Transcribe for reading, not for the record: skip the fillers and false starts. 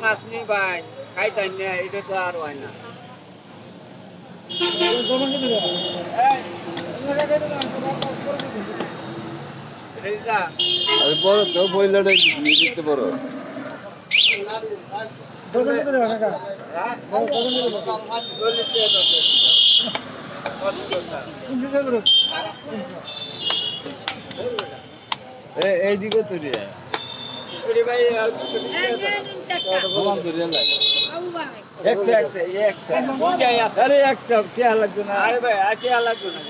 মাছ নি ভাই খাইতেন না এটা তো আর হয় না বড় তো বইলাটা দিতে বড় এইদিকে তৈরি একটা একটা একটা একটা লাগবে না। আরে ভাই আর কি লাগবে না।